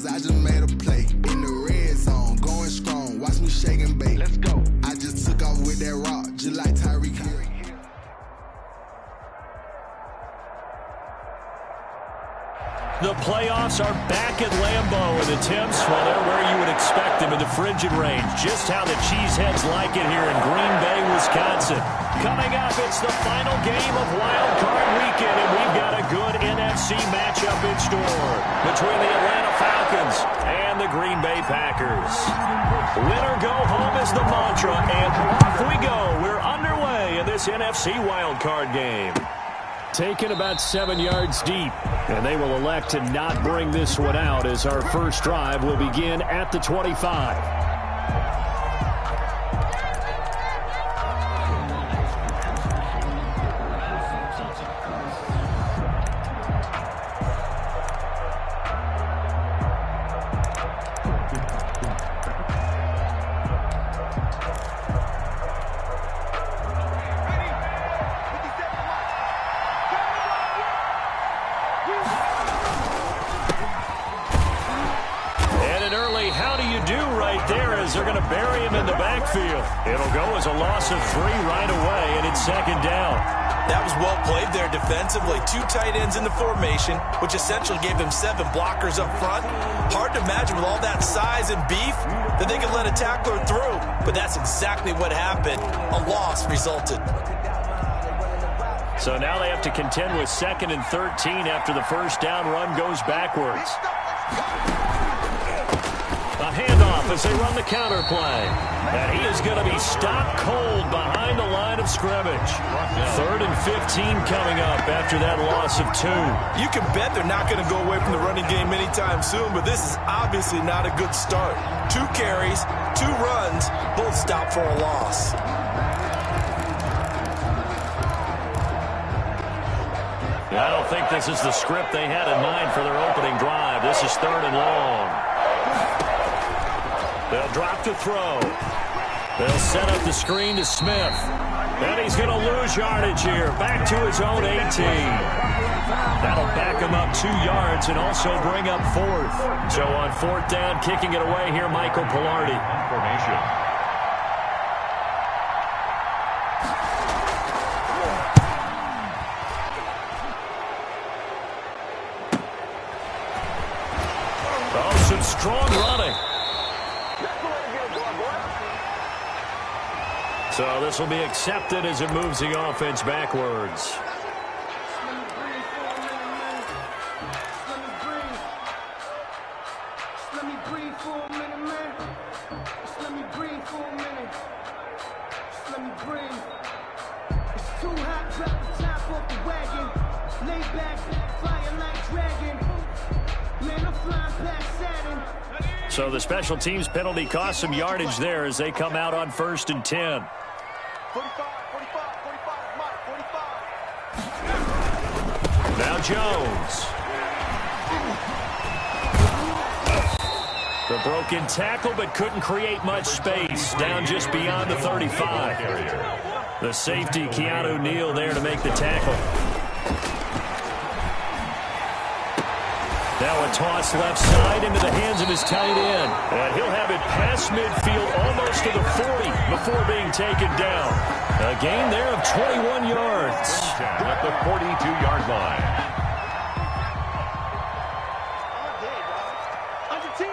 cause I just made a play. In the red zone, going strong, watch me shake and bake. Let's go. I just took off with that rock, just like Tyreek Hill. The playoffs are back at Lambeau, and the temps, well, they're where you would expect them in the frigid range. Just how the Cheeseheads like it here in Green Bay, Wisconsin. Coming up, it's the final game of Wild Card Weekend, and we've got a good NFC matchup in store between the Atlanta Falcons and the Green Bay Packers. Win or go home is the mantra, and off we go. We're underway in this NFC Wild Card game. Taken about 7 yards deep, and they will elect to not bring this one out as our first drive will begin at the 25. They're going to bury him in the backfield. It'll go as a loss of 3 right away, and it's second down. That was well played there defensively. 2 tight ends in the formation, which essentially gave them 7 blockers up front. Hard to imagine with all that size and beef that they could let a tackler through, but that's exactly what happened. A loss resulted. So now they have to contend with 2nd and 13 after the first down run goes backwards. A handoff as they run the counter play. And he is going to be stopped cold behind the line of scrimmage. 3rd and 15 coming up after that loss of 2. You can bet they're not going to go away from the running game anytime soon, but this is obviously not a good start. 2 carries, 2 runs, both stopped for a loss. I don't think this is the script they had in mind for their opening drive. This is 3rd and long. They'll drop to throw. They'll set up the screen to Smith. And he's going to lose yardage here. Back to his own 18. That'll back him up 2 yards and also bring up 4th. So on 4th down, kicking it away here, Michael Pilardi. Formation. Oh, some strong running. So this will be accepted as it moves the offense backwards. Let me breathe for a minute, man. Just let me breathe for a minute. Just let me breathe. It's too hot, drop the top off the wagon. Lay back, fire like dragon. Man, I'm flying past Saturn. So the special teams penalty cost some yardage there as they come out on 1st and 10. 45, Mike, 45. Now Jones. The broken tackle, but couldn't create much space. Down just beyond the 35. The safety, Keanu Neal, there to make the tackle. Now a toss left side into the hands of his tight end. And he'll have it past midfield almost to the 40 before being taken down. A gain there of 21 yards. At the 42-yard line. Under 10.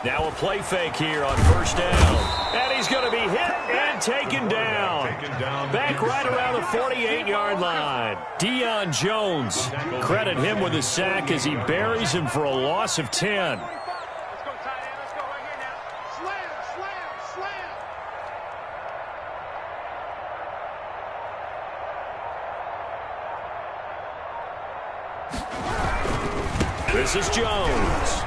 Now a play fake here on 1st down. And he's going to be hit and taken down. Back right around the 48-yard line. Deion Jones. Credit him with a sack as he buries him for a loss of 10. This is Jones.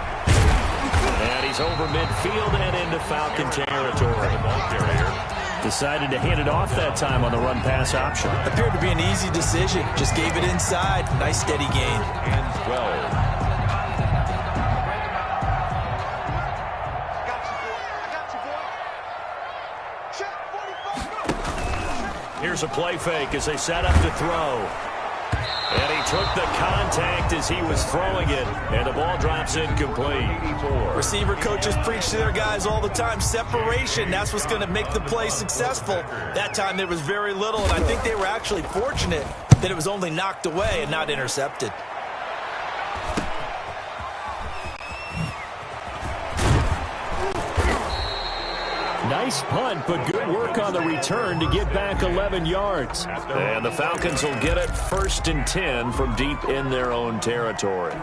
And he's over midfield and into Falcon territory. Decided to hand it off that time on the run-pass option. Appeared to be an easy decision. Just gave it inside. Nice steady gain. And 12. Here's a play fake as they set up to throw. And he took the contact as he was throwing it, and the ball drops incomplete. Receiver coaches preach to their guys all the time. Separation, that's what's going to make the play successful. That time there was very little, and I think they were actually fortunate that it was only knocked away and not intercepted. Nice punt, but good work on the return to get back 11 yards. And the Falcons will get it 1st and 10 from deep in their own territory.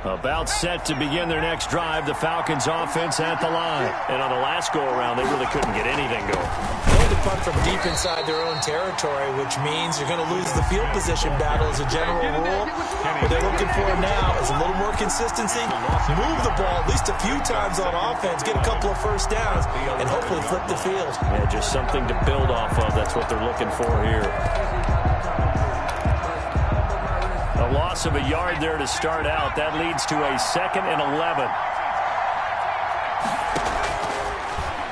About set to begin their next drive, the Falcons offense at the line. And on the last go-around, they really couldn't get anything going. Going to punt from deep inside their own territory, which means you're going to lose the field position battle as a general rule. What they're looking for now is a little more consistency, move the ball at least a few times on offense, get a couple of first downs, and hopefully flip the field. Yeah, just something to build off of. That's what they're looking for here. A loss of a yard there to start out. That leads to a 2nd and 11.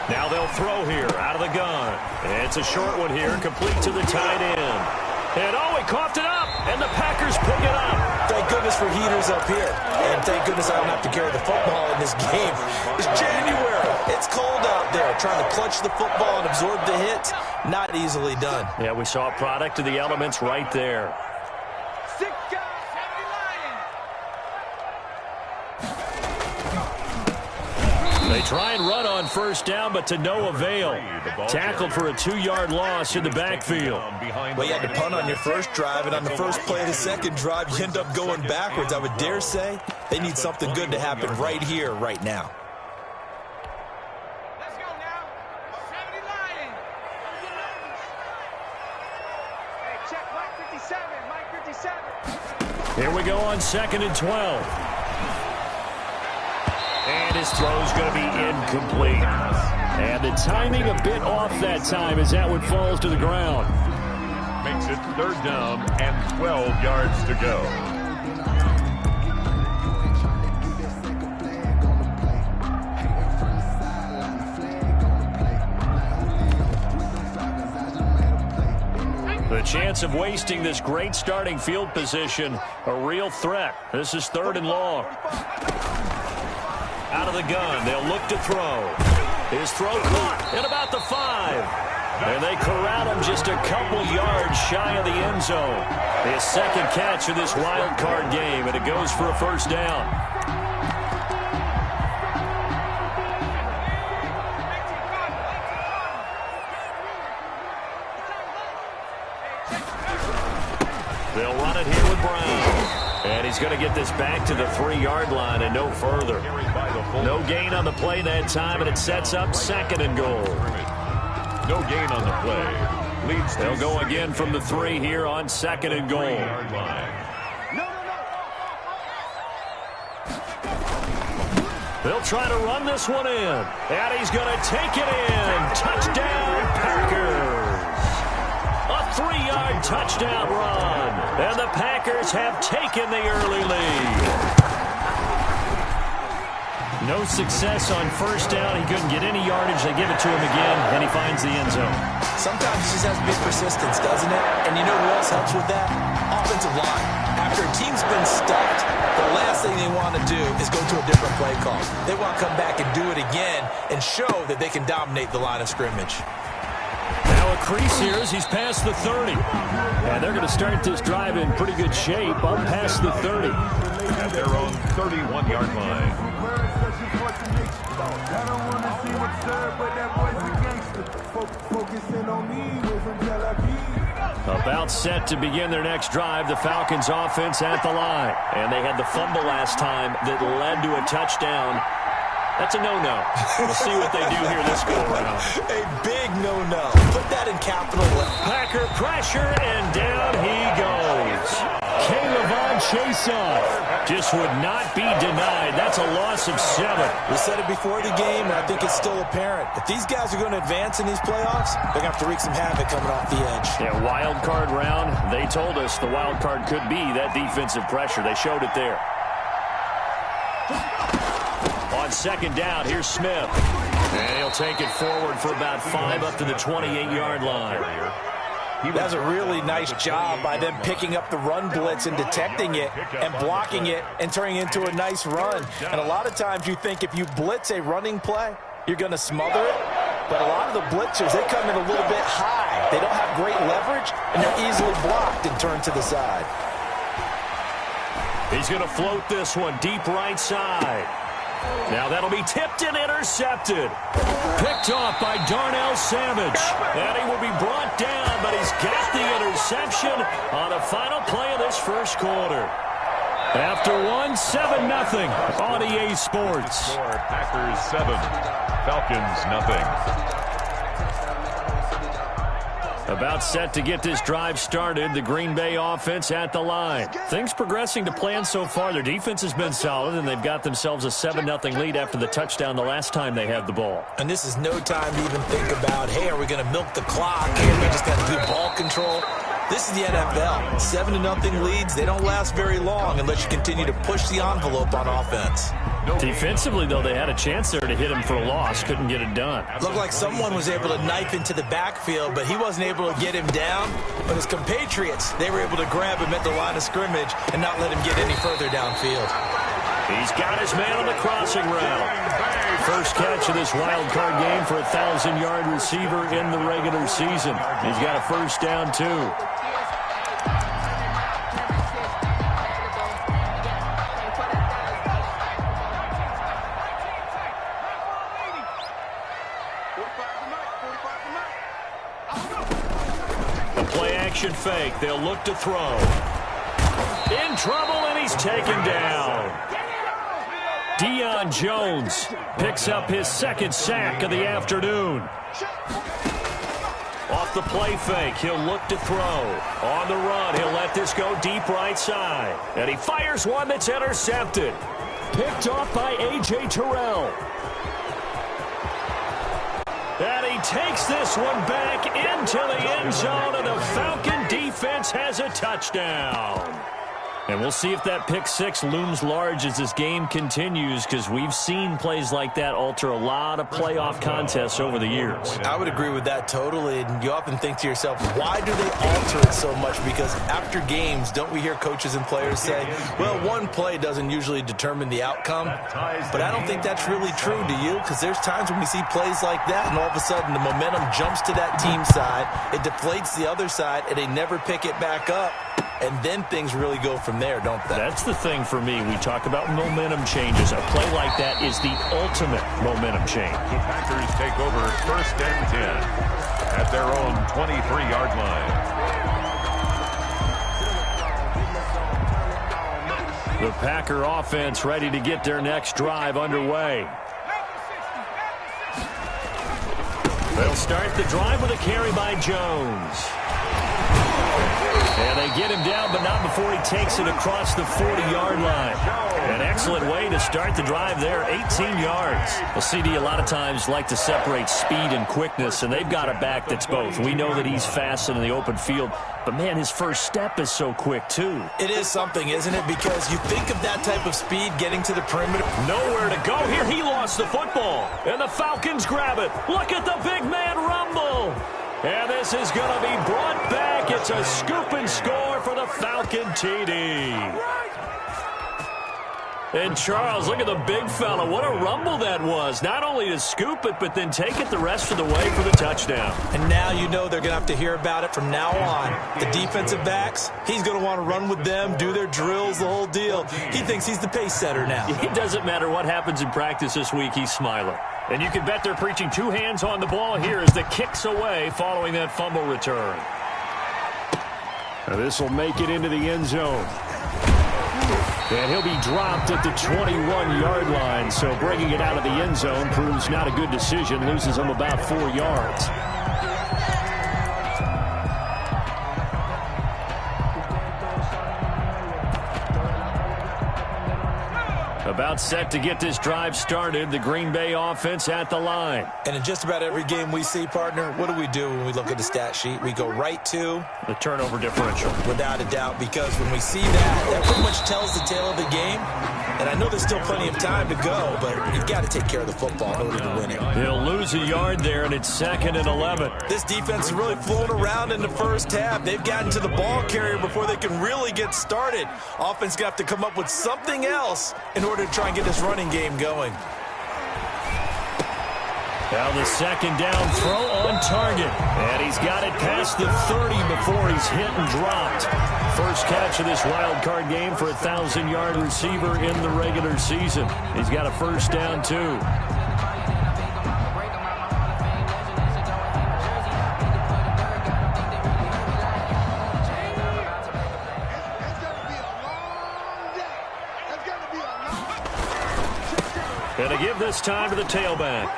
Now they'll throw here out of the gun. It's a short one here, complete to the tight end. And oh, he coughed it up, and the Packers pick it up. Thank goodness for heaters up here. And thank goodness I don't have to carry the football in this game. It's January. It's cold out there. Trying to clutch the football and absorb the hit, not easily done. Yeah, we saw a product of the elements right there. They try and run on 1st down, but to no avail. Tackled for a 2-yard loss in the backfield. Well, you had to punt on your first drive, and on the first play of the second drive, you end up going backwards. I would dare say they need something good to happen right here, right now. Let's go now. 70 Lions. Hey, check Mike 57. Mike 57. Here we go on 2nd and 12. And his throw's going to be incomplete. And the timing a bit off that time as that one falls to the ground. Makes it 3rd down and 12 yards to go. The chance of wasting this great starting field position, a real threat. This is 3rd and long. Out of the gun, they'll look to throw. His throw caught at about the 5. And they corral him just a couple yards shy of the end zone. His 2nd catch of this wild card game, and it goes for a 1st down. They'll run it here with Brown. And he's going to get this back to the 3-yard line and no further. No gain on the play that time, and it sets up 2nd and goal. No gain on the play. Leads. They'll go again from the 3 here on 2nd and goal. They'll try to run this one in. And he's going to take it in. Touchdown, Packers. A 3-yard touchdown run. And the Packers have taken the early lead. No success on 1st down. He couldn't get any yardage. They give it to him again, and he finds the end zone. Sometimes it just has to be persistence, doesn't it? And you know who else helps with that? Offensive line. After a team's been stuffed, the last thing they want to do is go to a different play call. They want to come back and do it again and show that they can dominate the line of scrimmage. Now a crease here as he's past the 30. And they're going to start this drive in pretty good shape up past the 30. At their own 31-yard line. About set to begin their next drive, the Falcons offense at the line. And they had the fumble last time that led to a touchdown. That's a no-no. We'll see what they do here this go-around. A big no-no. Put that in capital letters. Packer pressure, and down he goes. K'Lavon Chaisson just would not be denied. That's a loss of 7. We said it before the game, and I think it's still apparent. If these guys are going to advance in these playoffs, they're going to have to wreak some havoc coming off the edge. Yeah, wild card round. They told us the wild card could be that defensive pressure. They showed it there. second down. Here's Smith. And he'll take it forward for about 5 up to the 28-yard line. That's a really nice job by them picking up the run blitz and detecting it and blocking it and turning it into a nice run. And a lot of times you think if you blitz a running play, you're going to smother it. But a lot of the blitzers, they come in a little bit high. They don't have great leverage, and they're easily blocked and turned to the side. He's going to float this one deep right side. Now that'll be tipped and intercepted. Picked off by Darnell Savage. And he will be brought down, but he's got the interception on the final play of this first quarter. After one, 7-0 on EA Sports. Score, Packers 7, Falcons nothing. About set to get this drive started. The Green Bay offense at the line. Things progressing to plan so far. Their defense has been solid, and they've got themselves a 7-0 lead after the touchdown the last time they had the ball. And this is no time to even think about, hey, are we going to milk the clock? Hey, are we just going to do ball control? This is the NFL. 7-0 leads, they don't last very long unless you continue to push the envelope on offense. Defensively, though, they had a chance there to hit him for a loss. Couldn't get it done. Looked like someone was able to knife into the backfield, but he wasn't able to get him down. But his compatriots, they were able to grab him at the line of scrimmage and not let him get any further downfield. He's got his man on the crossing route. First catch of this wild card game for a 1,000-yard receiver in the regular season. He's got a first down, too. A play-action fake. They'll look to throw. In trouble, and he's taken down. Deion Jones picks up his second sack of the afternoon. Off the play fake, he'll look to throw. On the run, he'll let this go deep right side. And he fires one that's intercepted. Picked off by A.J. Terrell. And he takes this one back into the end zone, and the Falcon defense has a touchdown. And we'll see if that pick six looms large as this game continues, because we've seen plays like that alter a lot of playoff contests over the years. I would agree with that totally. And you often think to yourself, why do they alter it so much? Because after games, don't we hear coaches and players say, well, one play doesn't usually determine the outcome. But I don't think that's really true, do you? Because there's times when we see plays like that, and all of a sudden the momentum jumps to that team side. It deflates the other side, and they never pick it back up. And then things really go from there, don't they? That's the thing for me. We talk about momentum changes. A play like that is the ultimate momentum change. The Packers take over 1st and 10 at their own 23-yard line. The Packer offense ready to get their next drive underway. They'll start the drive with a carry by Jones. And they get him down, but not before he takes it across the 40-yard line. An excellent way to start the drive there, 18 yards. Well, CD a lot of times like to separate speed and quickness, and they've got a back that's both. We know that he's fast in the open field, but, man, his first step is so quick, too. It is something, isn't it? Because you think of that type of speed getting to the perimeter. Nowhere to go here. He lost the football, and the Falcons grab it. Look at the big man rumble. And this is going to be brought back. It's a scoop and score for the Falcon TD. And Charles, look at the big fella. What a rumble that was. Not only to scoop it, but then take it the rest of the way for the touchdown. And now you know they're going to have to hear about it from now on. The defensive backs, he's going to want to run with them, do their drills, the whole deal. He thinks he's the pace setter now. It doesn't matter what happens in practice this week. He's smiling. And you can bet they're preaching two hands on the ball here as the kick's away following that fumble return. Now this will make it into the end zone. And he'll be dropped at the 21-yard line. So bringing it out of the end zone proves not a good decision. Loses him about 4 yards. About set to get this drive started. The Green Bay offense at the line. And in just about every game we see, partner, what do we do when we look at the stat sheet? We go right to the turnover differential. Without a doubt, because when we see that, that pretty much tells the tale of the game. And I know there's still plenty of time to go, but you've got to take care of the football in order to win it. He'll lose a yard there, and it's 2nd and 11. This defense is really flown around in the first half. They've gotten to the ball carrier before they can really get started. Offense got to come up with something else in order to try and get this running game going. Now the 2nd down throw on target. And he's got it past the 30 before he's hit and dropped. First catch of this wild card game for a 1,000-yard receiver in the regular season. He's got a first down, too. Going to give this time to the tailback.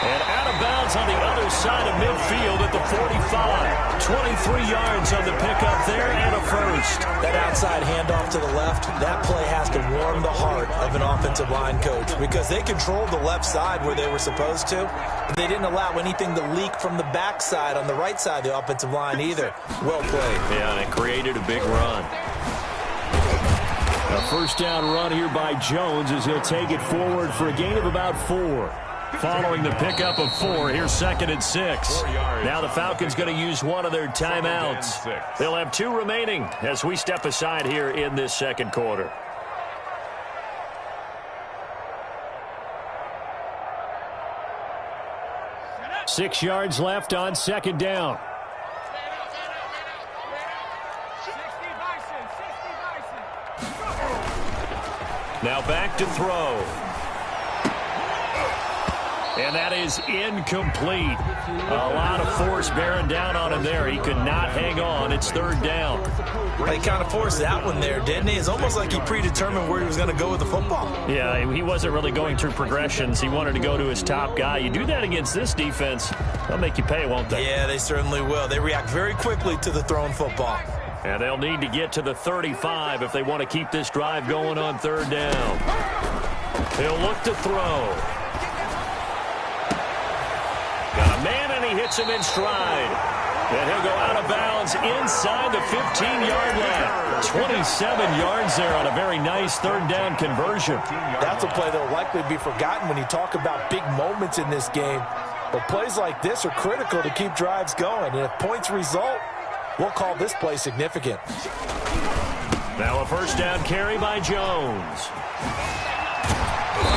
And out of bounds on the other side of midfield at the 45. 23 yards on the pickup there and a first. That outside handoff to the left, that play has to warm the heart of an offensive line coach because they controlled the left side where they were supposed to. But they didn't allow anything to leak from the backside on the right side of the offensive line either. Well played. Yeah, and it created a big run. A first down run here by Jones as he'll take it forward for a gain of about 4. Following the pickup of 4, here's 2nd and 6. Now the Falcons going to use one of their timeouts. They'll have 2 remaining as we step aside here in this second quarter. Six yards left on 2nd down. Now back to throw. And that is incomplete. A lot of force bearing down on him there. He could not hang on. It's 3rd down. He kind of forced that one there, didn't he? It's almost like he predetermined where he was going to go with the football. Yeah, he wasn't really going through progressions. He wanted to go to his top guy. You do that against this defense, they'll make you pay, won't they? Yeah, they certainly will. They react very quickly to the thrown football. And they'll need to get to the 35 if they want to keep this drive going on 3rd down. He'll look to throw. Got a man, and he hits him in stride. And he'll go out of bounds inside the 15-yard line. 27 yards there on a very nice 3rd down conversion. That's a play that will likely be forgotten when you talk about big moments in this game. But plays like this are critical to keep drives going. And if points result, we'll call this play significant. Now a first down carry by Jones.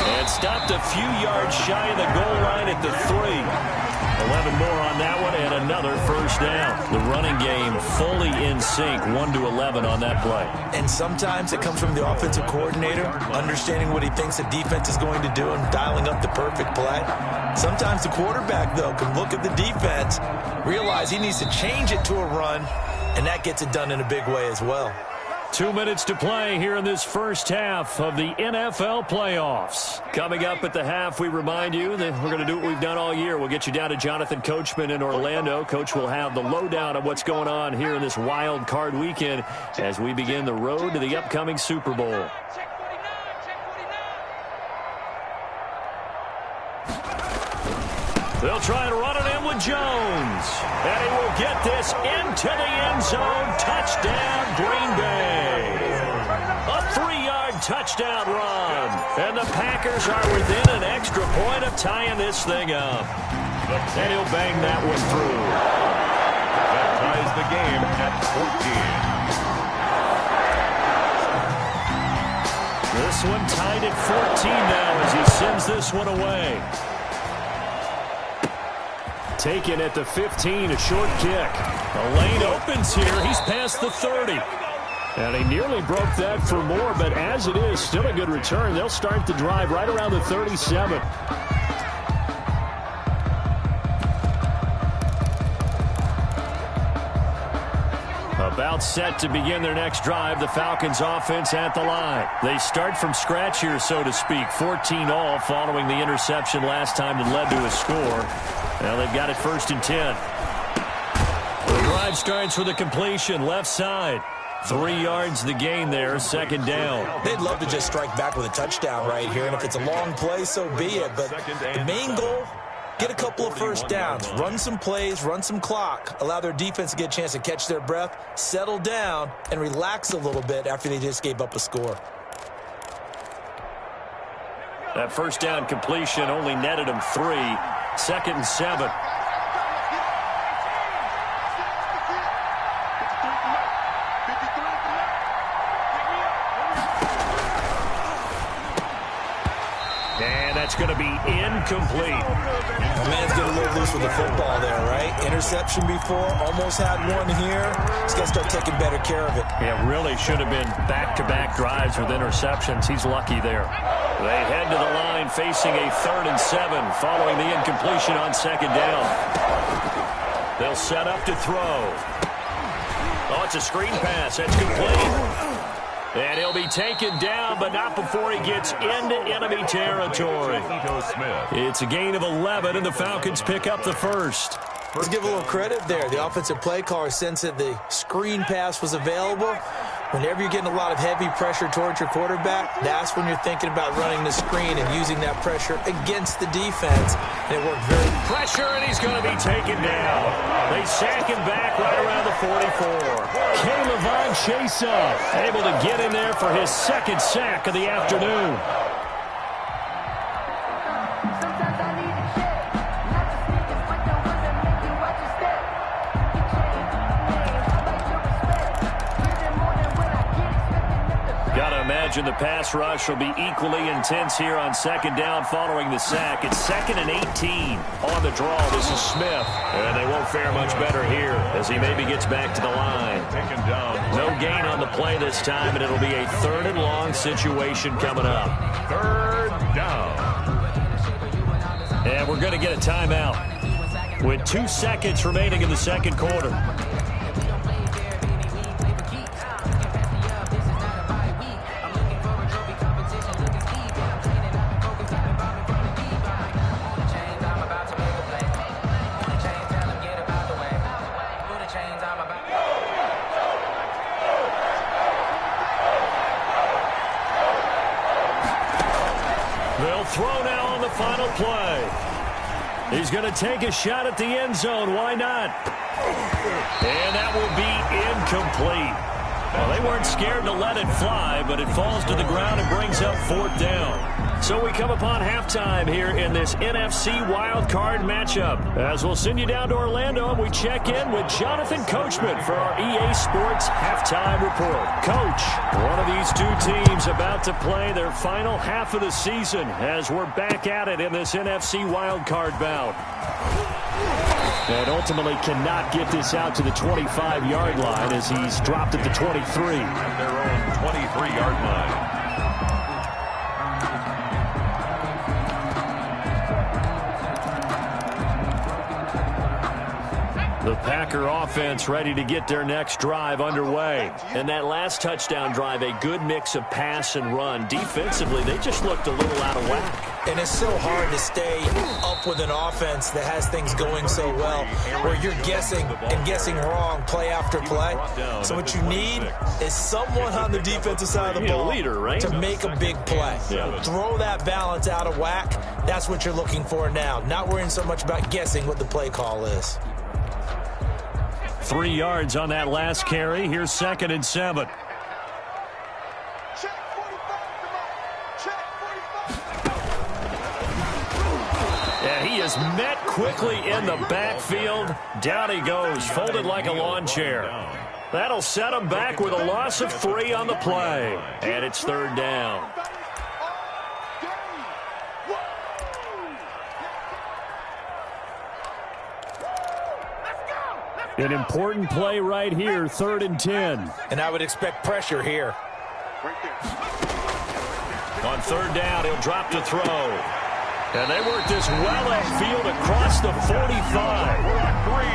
And stopped a few yards shy of the goal line at the 3. 11 more on that one and another first down. The running game fully in sync, 1-11 on that play. And sometimes it comes from the offensive coordinator, understanding what he thinks the defense is going to do and dialing up the perfect play. Sometimes the quarterback, though, can look at the defense, realize he needs to change it to a run, and that gets it done in a big way as well. 2 minutes to play here in this first half of the NFL playoffs. Coming up at the half, we remind you that we're going to do what we've done all year. We'll get you down to Jonathan Coachman in Orlando. Coach will have the lowdown of what's going on here in this wild card weekend as we begin the road to the upcoming Super Bowl. They'll try to run it in with Jones. And he will get this into the end zone. Touchdown, Green Bay. A 3-yard touchdown run. And the Packers are within an extra point of tying this thing up. And he'll bang that one through. That ties the game at 14. This one tied at 14 now as he sends this one away. Taken at the 15, a short kick. The lane opens here. He's past the 30. And he nearly broke that for more, but as it is, still a good return. They'll start the drive right around the 37. About set to begin their next drive, the Falcons offense at the line. They start from scratch here, so to speak. 14 all following the interception last time that led to a score. Now they've got it 1st and 10. The drive starts with a completion, left side. 3 yards the gain there, 2nd down. They'd love to just strike back with a touchdown right here, and if it's a long play, so be it. But the main goal get a couple of first downs, run some plays, run some clock, allow their defense to get a chance to catch their breath, settle down, and relax a little bit after they just gave up a score. That first down completion only netted him 3. 2nd and 7. That's going to be incomplete. The man's getting a little loose with the football there, right? Interception before, almost had one here. He's got to start taking better care of it. Yeah, really should have been back-to-back drives with interceptions. He's lucky there. They head to the line facing a 3rd and 7 following the incompletion on 2nd down. They'll set up to throw. Oh, it's a screen pass. That's complete. And he'll be taken down, but not before he gets into enemy territory. It's a gain of 11, and the Falcons pick up the first. Let's give a little credit there. The offensive play caller sensed that the screen pass was available. Whenever you're getting a lot of heavy pressure towards your quarterback, that's when you're thinking about running the screen and using that pressure against the defense. And it worked very well. Pressure, and he's going to be taken down. They sack him back right around the 44. K'Lavon Chaisson able to get in there for his 2nd sack of the afternoon. Imagine the pass rush will be equally intense here on 2nd down following the sack. It's 2nd and 18 on the draw. This is Smith, and they won't fare much better here as he maybe gets back to the line. No gain on the play this time, and it'll be a 3rd and long situation coming up. 3rd down. And we're going to get a timeout with 2 seconds remaining in the 2nd quarter. Throw now on the final play. He's going to take a shot at the end zone. Why not? And that will be incomplete. Well, they weren't scared to let it fly, but it falls to the ground and brings up 4th down. So we come upon halftime here in this NFC wildcard matchup. As we'll send you down to Orlando, and we check in with Jonathan Coachman for our EA Sports Halftime Report. Coach, one of these 2 teams about to play their final half of the season as we're back at it in this NFC wildcard bout. And ultimately cannot get this out to the 25-yard line as he's dropped at the 23. At their own 23-yard line. The Packer offense ready to get their next drive underway. And that last touchdown drive, a good mix of pass and run. Defensively, they just looked a little out of whack. And it's so hard to stay up with an offense that has things going so well, where you're guessing and guessing wrong play after play. So what you need is someone on the defensive side of the ball leader, right? to make a big play. Yeah. Throw that balance out of whack. That's what you're looking for now. Not worrying so much about guessing what the play call is. 3 yards on that last carry. Here's 2nd and 7. Yeah, he is met quickly in the backfield. Down he goes, folded like a lawn chair. That'll set him back with a loss of 3 on the play. And it's 3rd down. An important play right here, 3rd and 10. And I would expect pressure here. On 3rd down, he'll drop to throw. And they work this well upfield across the 45.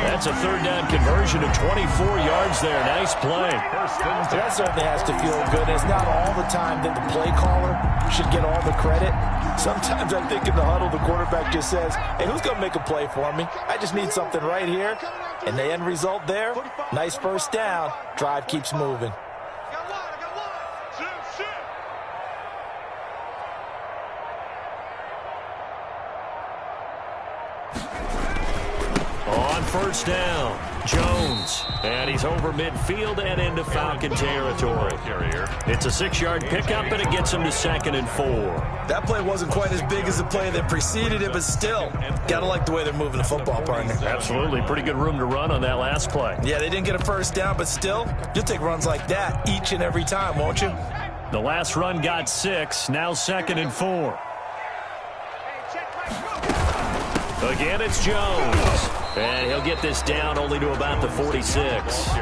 That's a 3rd down conversion of 24 yards there. Nice play. That certainly has to feel good. It's not all the time that the play caller should get all the credit. Sometimes I think in the huddle, the quarterback just says, hey, who's going to make a play for me? I just need something right here. And the end result there, nice 1st down. Drive keeps moving. on first down. Jones. And he's over midfield and into Falcon territory. It's a 6-yard pickup, and it gets him to 2nd and 4. That play wasn't quite as big as the play that preceded it, but still, got to like the way they're moving the football, partner. Absolutely. Pretty good room to run on that last play. Yeah, they didn't get a first down, but still, you'll take runs like that each and every time, won't you? The last run got 6, now 2nd and 4. Again, it's Jones. And he'll get this down only to about the 46.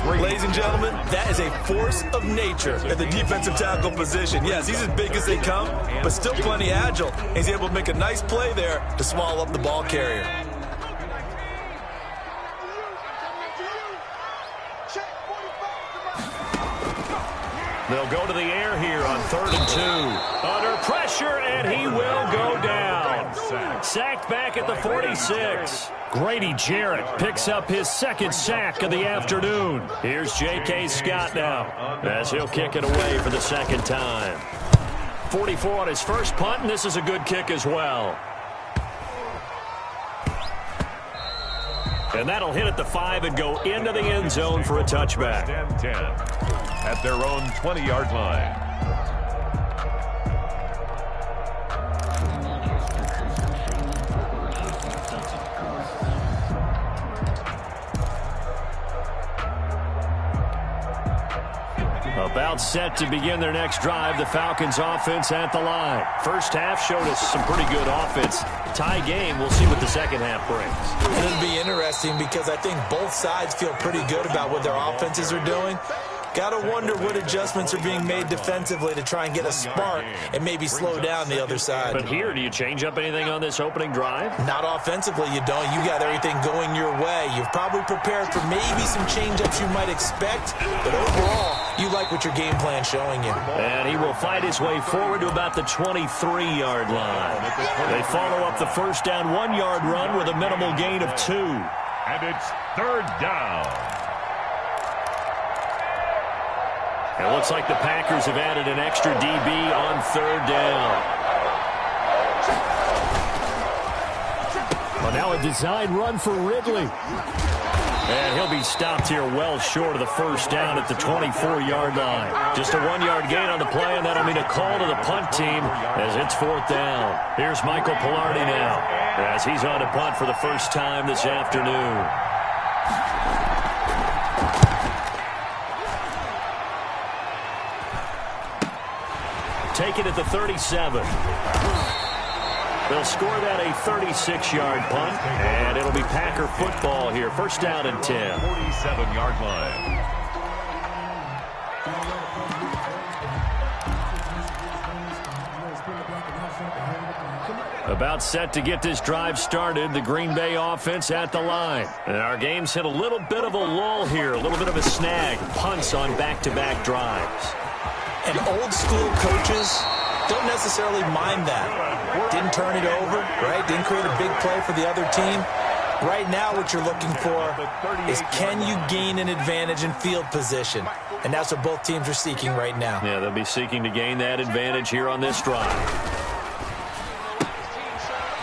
Ladies and gentlemen, that is a force of nature at the defensive tackle position. Yes, he's as big as they come, but still plenty agile. He's able to make a nice play there to swallow up the ball carrier. They'll go to the air here on 3rd and 2. Under pressure, and he will go down. Sacked back at the 46. Grady Jarrett picks up his 2nd sack of the afternoon. Here's J.K. Scott now as he'll kick it away for the 2nd time. 44 on his first punt, and this is a good kick as well. And that'll hit at the 5 and go into the end zone for a touchback. 10-10 at their own 20-yard line. About set to begin their next drive, the Falcons offense at the line. First half showed us some pretty good offense. Tie game, we'll see what the second half brings. It'll be interesting because I think both sides feel pretty good about what their offenses are doing. Got to wonder what adjustments are being made defensively to try and get a spark and maybe slow down the other side. But here, do you change up anything on this opening drive? Not offensively, you don't. You got everything going your way. You've probably prepared for maybe some change-ups you might expect, but overall, you like what your game plan's showing you. And he will fight his way forward to about the 23-yard line. They follow up the first down 1-yard run with a minimal gain of 2. And it's 3rd down. It looks like the Packers have added an extra DB on 3rd down. Well, now a design run for Ridley. And he'll be stopped here well short of the first down at the 24-yard line. Just a 1-yard gain on the play, and that'll mean a call to the punt team as it's 4th down. Here's Michael Pilardi now as he's on to punt for the first time this afternoon. Take it at the 37. They'll score that a 36-yard punt, and it'll be Packer football here. First down and 10. 47-yard line. About set to get this drive started, the Green Bay offense at the line. And our game's hit a little bit of a lull here, a little bit of a snag. Punts on back-to-back drives. And old-school coaches don't necessarily mind that. Didn't turn it over, right? Didn't create a big play for the other team. Right now what you're looking for is can you gain an advantage in field position? And that's what both teams are seeking right now. Yeah, they'll be seeking to gain that advantage here on this drive.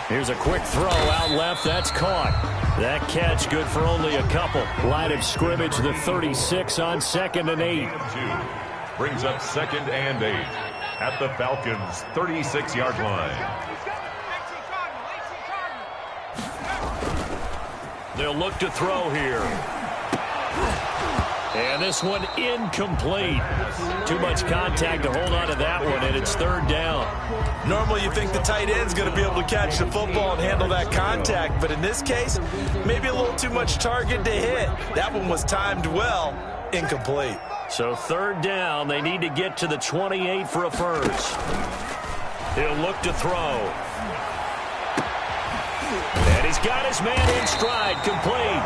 Here's a quick throw out left. That's caught. That catch good for only a couple. Line of scrimmage, the 36 on 2nd and 8. Brings up 2nd and 8 at the Falcons' 36-yard line. They'll look to throw here. And this one incomplete. Too much contact to hold on to that one, and it's 3rd down. Normally you think the tight end's going to be able to catch the football and handle that contact, but in this case, maybe a little too much target to hit. That one was timed well, incomplete. So 3rd down, they need to get to the 28 for a first. He'll look to throw. And he's got his man in stride, complete.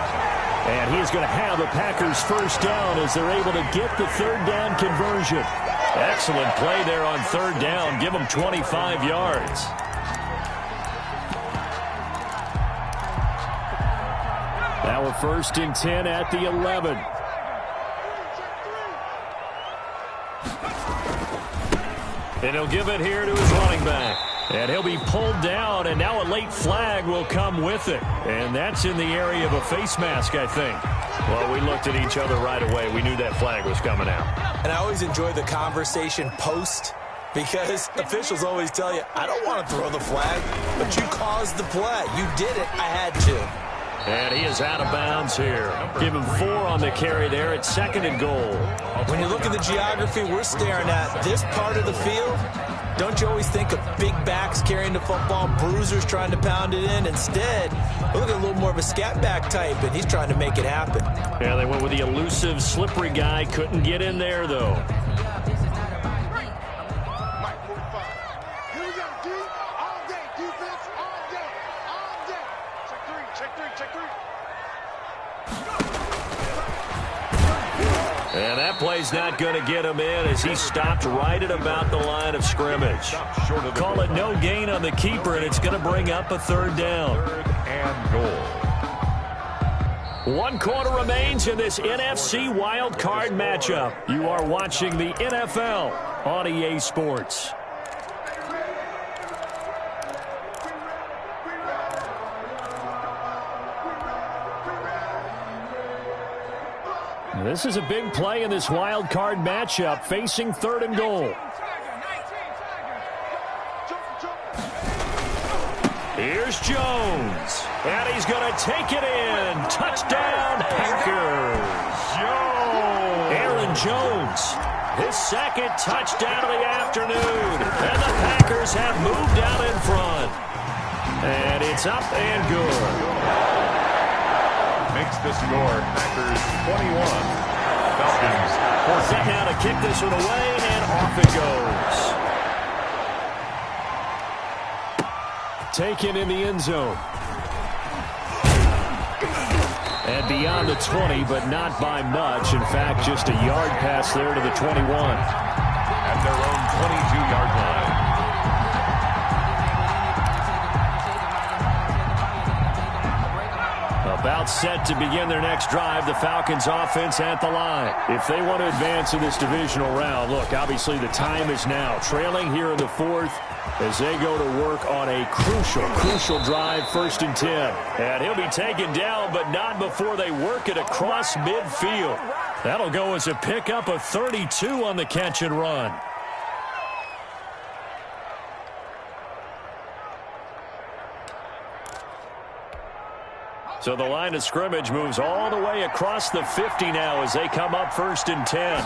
And he's going to have the Packers first down as they're able to get the 3rd down conversion. Excellent play there on 3rd down. Give them 25 yards. Now a 1st and 10 at the 11. And he'll give it here to his running back. And he'll be pulled down, and now a late flag will come with it. And that's in the area of a face mask, I think. Well, we looked at each other right away. We knew that flag was coming out. And I always enjoy the conversation post, because officials always tell you, I don't want to throw the flag, but you caused the play. You did it. I had to. And he is out of bounds here. Give him 4 on the carry there. It's 2nd and goal. When you look at the geography we're staring at, this part of the field, don't you always think of big backs carrying the football, bruisers trying to pound it in? Instead, look at a little more of a scat back type, and he's trying to make it happen. Yeah, they went with the elusive, slippery guy. Couldn't get in there, though. And that play's not going to get him in as he stopped right at about the line of scrimmage. Call it no gain on the keeper, and it's going to bring up a 3rd down. 3rd and goal. 1 quarter remains in this NFC wild card matchup. You are watching the NFL on EA Sports. This is a big play in this wild card matchup, facing 3rd and goal. Here's Jones, and he's going to take it in. Touchdown, Packers. Aaron Jones, his 2nd touchdown of the afternoon, and the Packers have moved out in front. And it's up and good. Makes the score Packers 21, Falcons 14. Set now to kick this one away, and off it goes. Taken in the end zone. And beyond the 20, but not by much. In fact, just a yard pass there to the 21. At their own 22-yard line. About set to begin their next drive, the Falcons offense at the line. If they want to advance in this divisional round, look, obviously the time is now. Trailing here in the 4th as they go to work on a crucial drive, 1st and 10. And he'll be taken down, but not before they work it across midfield. That'll go as a pickup of 32 on the catch and run. So the line of scrimmage moves all the way across the 50 now as they come up 1st and 10.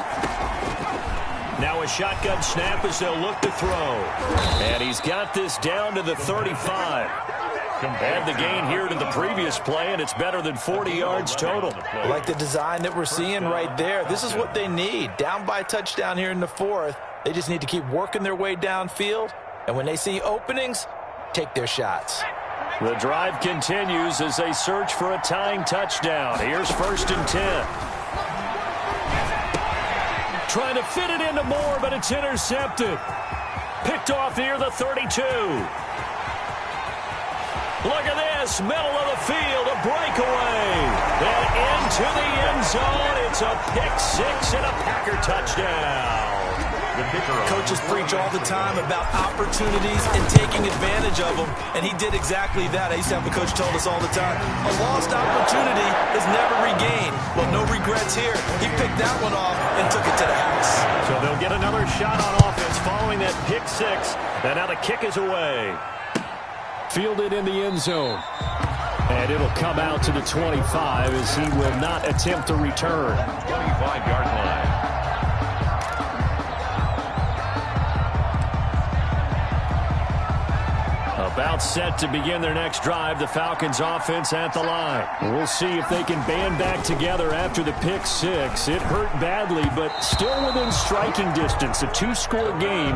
Now a shotgun snap as they'll look to throw. And he's got this down to the 35. Add the gain here to the previous play, and it's better than 40 yards total. Like the design that we're seeing right there. This is what they need. Down by a touchdown here in the 4th. They just need to keep working their way downfield. And when they see openings, take their shots. The drive continues as they search for a tying touchdown. Here's 1st and 10. Trying to fit it into Moore, but it's intercepted. Picked off near the 32. Look at this, middle of the field, a breakaway. And into the end zone, it's a pick-6 and a Packer touchdown. Coaches preach all the time about opportunities and taking advantage of them, and he did exactly that. I used to have a coach told us all the time, a lost opportunity is never regained. Well, no regrets here. He picked that one off and took it to the house. So they'll get another shot on offense following that pick-6, and now the kick is away. Fielded in the end zone. And it'll come out to the 25 as he will not attempt to return. 25-yard line. About set to begin their next drive, the Falcons offense at the line. We'll see if they can band back together after the pick-6. It hurt badly, but still within striking distance. A 2-score game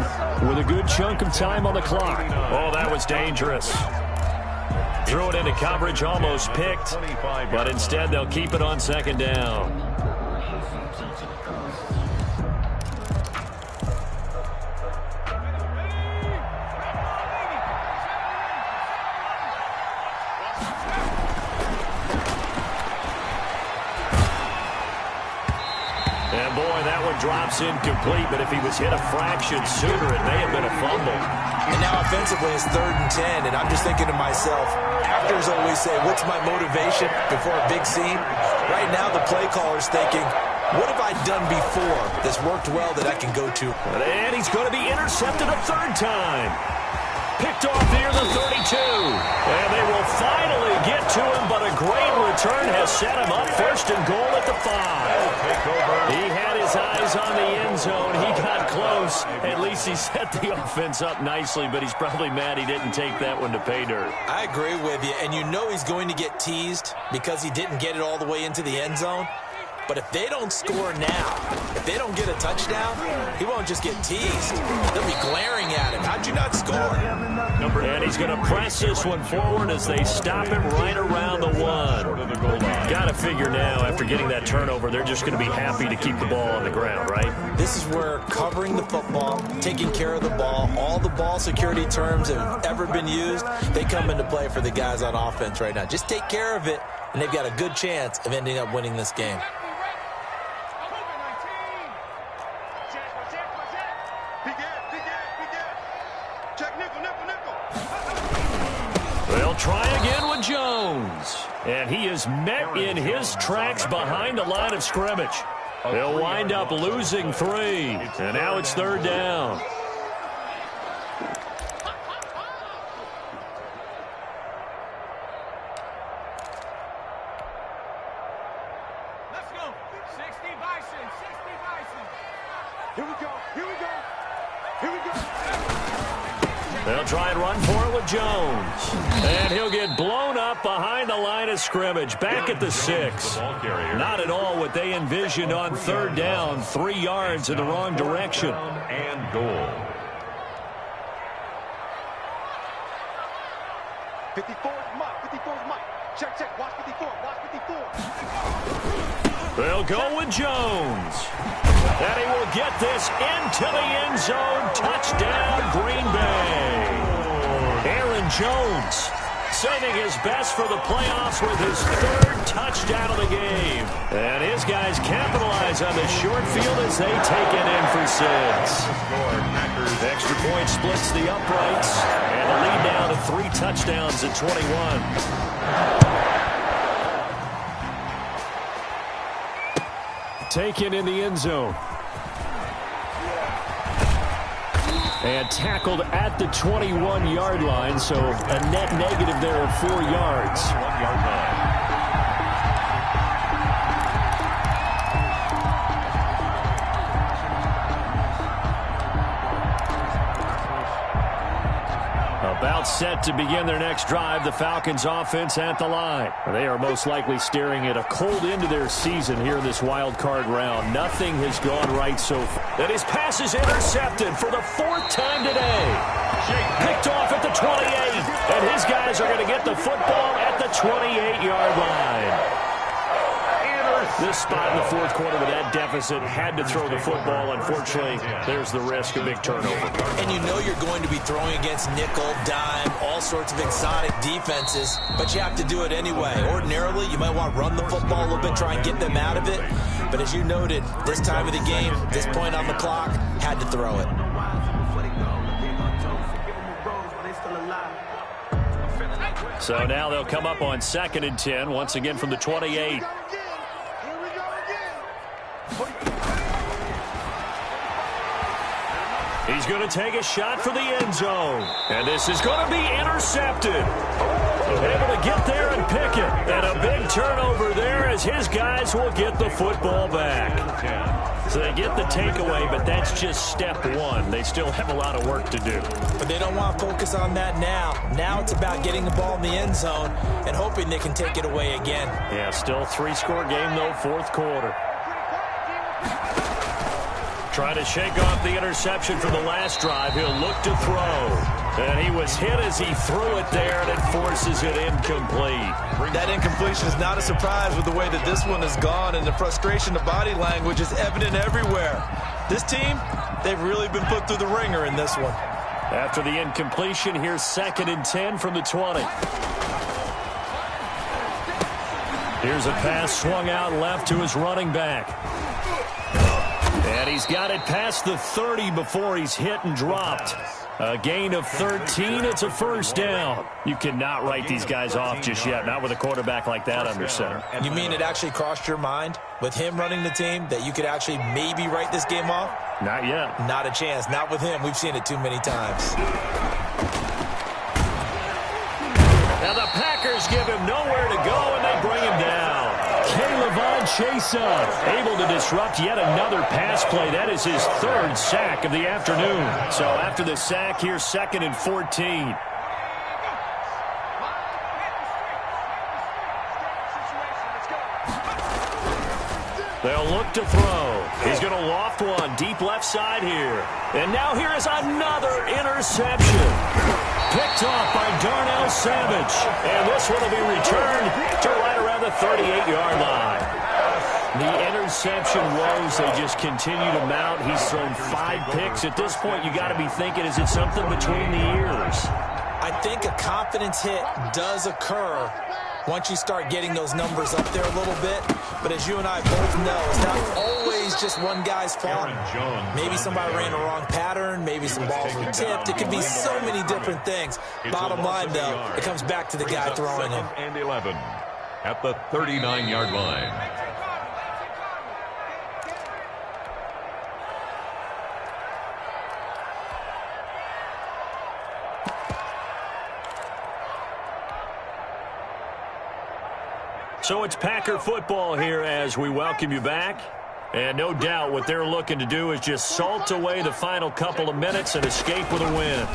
with a good chunk of time on the clock. Oh, that was dangerous. Threw it into coverage, almost picked, but instead they'll keep it on 2nd down. drops incomplete, but if he was hit a fraction sooner, it may have been a fumble. And now offensively it's 3rd and 10, and I'm just thinking to myself, actors always say, what's my motivation before a big scene? Right now the play caller's thinking, what have I done before that's worked well that I can go to? And he's going to be intercepted a 3rd time. Picked off near the 32. And they will finally get to him, but a great return has set him up 1st and goal at the 5. He had his eyes on the end zone. He got close. At least he set the offense up nicely, but he's probably mad he didn't take that one to pay dirt. I agree with you, and you know he's going to get teased because he didn't get it all the way into the end zone. But if they don't score now, if they don't get a touchdown, he won't just get teased. They'll be glaring at him. How'd you not score? And he's going to press this one forward as they stop him right around the 1. Got to figure now, after getting that turnover, they're just going to be happy to keep the ball on the ground, right? This is where covering the football, taking care of the ball, all the ball security terms that have ever been used, they come into play for the guys on offense right now. Just take care of it, and they've got a good chance of ending up winning this game. They'll try again with Jones. And he is met in his tracks behind the line of scrimmage. They'll wind up losing 3. And now it's 3rd down. Let's go. 60 Bison. 60 Bison. Here we go. Here we go. Here we go. They'll try and run for it with Jones. And he'll get blown up behind the line of scrimmage. Back at the 6. Not at all what they envisioned on 3rd down. 3 yards in the wrong direction. And goal. 54 is Mike. 54 is Mike. Check, check. Watch 54. Watch 54. They'll go with Jones. And he will get this into the end zone. Touchdown, Green Bay. Aaron Jones saving his best for the playoffs with his 3rd touchdown of the game. And his guys capitalize on the short field as they take it in for 6. Extra point splits the uprights. And the lead down to 3 touchdowns at 21. Taken in the end zone. And tackled at the 21-yard line, so a net negative there of 4 yards. 1-yard line. About set to begin their next drive, the Falcons offense at the line. They are most likely staring at a cold end to their season here in this wild card round. Nothing has gone right so far. And his pass is intercepted for the 4th time today. Picked off at the 28. And his guys are going to get the football at the 28-yard line. This spot in the 4th quarter with that deficit, had to throw the football. Unfortunately, there's the risk of big turnover. And you know you're going to be throwing against nickel, dime, all sorts of exotic defenses, but you have to do it anyway. Ordinarily, you might want to run the football a little bit, try and get them out of it. But as you noted, this time of the game, this point on the clock, had to throw it. So now they'll come up on 2nd and 10, once again from the 28. He's going to take a shot for the end zone. And this is going to be intercepted. Able to get there and pick it. And a big turnover there as his guys will get the football back. So they get the takeaway, but that's just step 1. They still have a lot of work to do. But they don't want to focus on that now. Now it's about getting the ball in the end zone and hoping they can take it away again. Yeah, still 3-score game, though, 4th quarter. Trying to shake off the interception from the last drive. He'll look to throw. And he was hit as he threw it there, and it forces it incomplete. That incompletion is not a surprise with the way that this one has gone, and the frustration, the body language is evident everywhere. This team, they've really been put through the ringer in this one. After the incompletion, here's 2nd and 10 from the 20. Here's a pass swung out left to his running back. And he's got it past the 30 before he's hit and dropped. A gain of 13. It's a first down. You cannot write these guys off just yet, not with a quarterback like that under center. You mean it actually crossed your mind with him running the team that you could actually maybe write this game off? Not yet. Not a chance. Not with him. We've seen it too many times. Now the Packers give him nowhere to go, and they bring him down. K'Lavon Chaisson able to disrupt yet another pass play. That is his third sack of the afternoon. So after the sack, here's 2nd and 14. They'll look to throw. He's going to loft one deep left side here. And now here is another interception. Picked off by Darnell Savage. And this one will be returned to right around the 38-yard line. The interception woes, they just continue to mount. He's thrown 5 picks. At this point, you got to be thinking, is it something between the ears? I think a confidence hit does occur once you start getting those numbers up there a little bit. But as you and I both know, it's not always just one guy's fault. Maybe somebody ran the wrong pattern. Maybe some balls were tipped. It could be so many different things. Bottom line, though, it comes back to the guy throwing them. And 11 at the 39-yard line. So it's Packer football here as we welcome you back. And no doubt what they're looking to do is just salt away the final couple of minutes and escape with a win.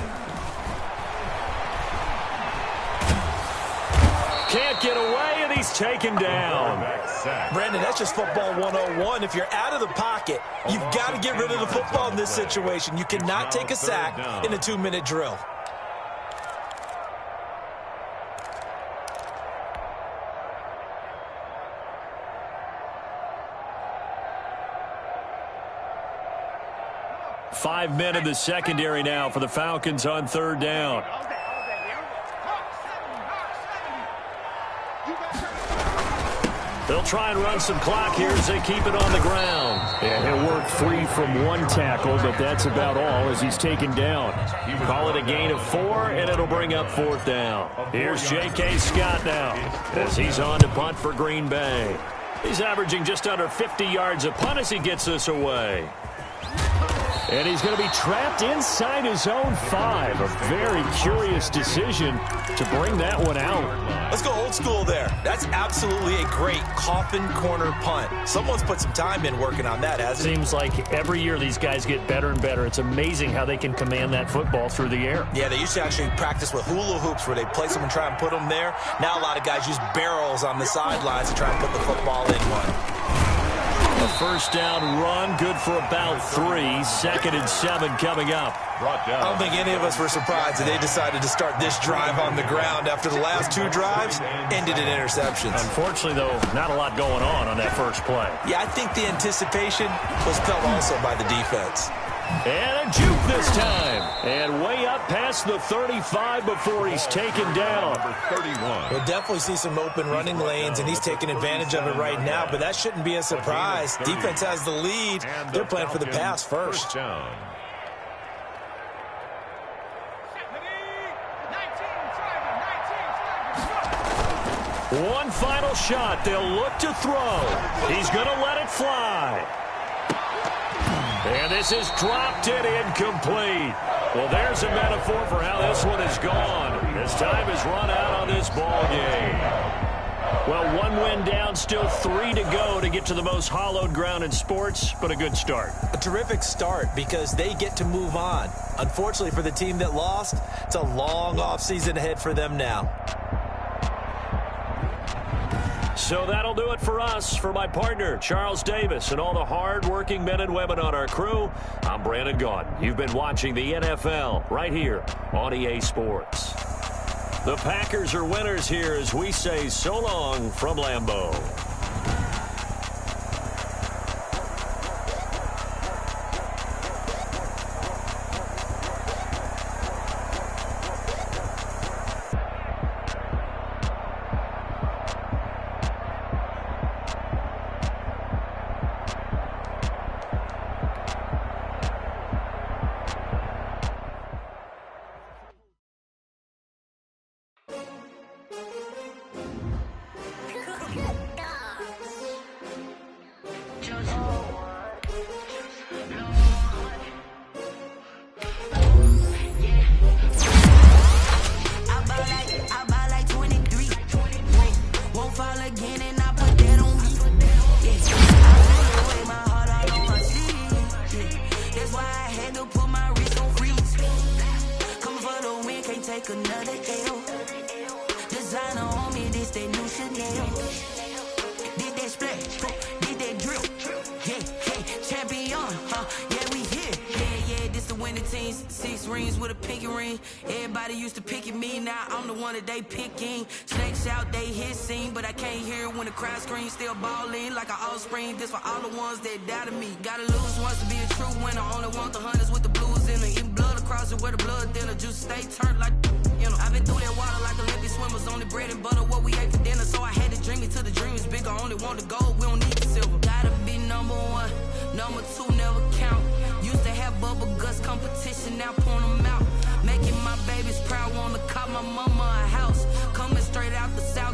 Can't get away, and he's taken down. Brandon, that's just football 101. If you're out of the pocket, you've got to get rid of the football in this situation. You cannot take a sack in a 2-minute drill. Five men in the secondary now for the Falcons on 3rd down. They'll try and run some clock here as they keep it on the ground. And he'll work free from 1 tackle, but that's about all as he's taken down. Call it a gain of 4, and it'll bring up 4th down. Here's J.K. Scott now as he's on to punt for Green Bay. He's averaging just under 50 yards a punt as he gets this away. And he's going to be trapped inside his own 5. A very curious decision to bring that one out. Let's go old school there. That's absolutely a great coffin corner punt. Someone's put some time in working on that, hasn't it? Seems like every year these guys get better and better. It's amazing how they can command that football through the air. Yeah, they used to actually practice with hula hoops where they place them and try and put them there. Now a lot of guys use barrels on the sidelines to try and put the football in one. A first down run, good for about 3. 2nd and 7 coming up. I don't think any of us were surprised that they decided to start this drive on the ground after the last 2 drives ended in interceptions. Unfortunately, though, not a lot going on that first play. Yeah, I think the anticipation was felt also by the defense. And a juke this time. And way up past the 35 before he's taken down. Number 31. We'll definitely see some open running lanes, and he's taking advantage of it right now, but that shouldn't be a surprise. Defense has the lead. They're playing for the pass first. Down. One final shot. They'll look to throw. He's going to let it fly. And this is dropped and incomplete. Well, there's a metaphor for how this one is gone. As time has run out on this ball game. Well, 1 win down, still 3 to go to get to the most hallowed ground in sports, but a good start. A terrific start because they get to move on. Unfortunately for the team that lost, it's a long offseason ahead for them now. So that'll do it for us. For my partner, Charles Davis, and all the hard-working men and women on our crew, I'm Brandon Gaudin. You've been watching the NFL right here on EA Sports. The Packers are winners here as we say so long from Lambeau. make another L. Designer on me, this they new Chanel. Did that splash, did that drill. Yeah, champion, yeah, we here. Yeah, this the winning teams. 6 rings with a pinky ring. Everybody used to pick at me, now I'm the one that they picking. Snakes out, they hit scene, but I can't hear it when the crowd screams. Still balling like an offspring. This for all the ones that doubted me. Gotta lose once to be a true winner. Only want the hunters with the blues in it. Eating blood across it where the blood thinner. Juice stay turned like, you know. I've been through that water like Olympic swimmers. Only bread and butter, what we ate for dinner. So I had to dream it till the dream is bigger. Only want the gold, we don't need the silver. Gotta be number 1, number 2 never count. Used to have bubble guts competition, now point them out. Making my babies proud, wanna call my mama a house. Coming straight out the south.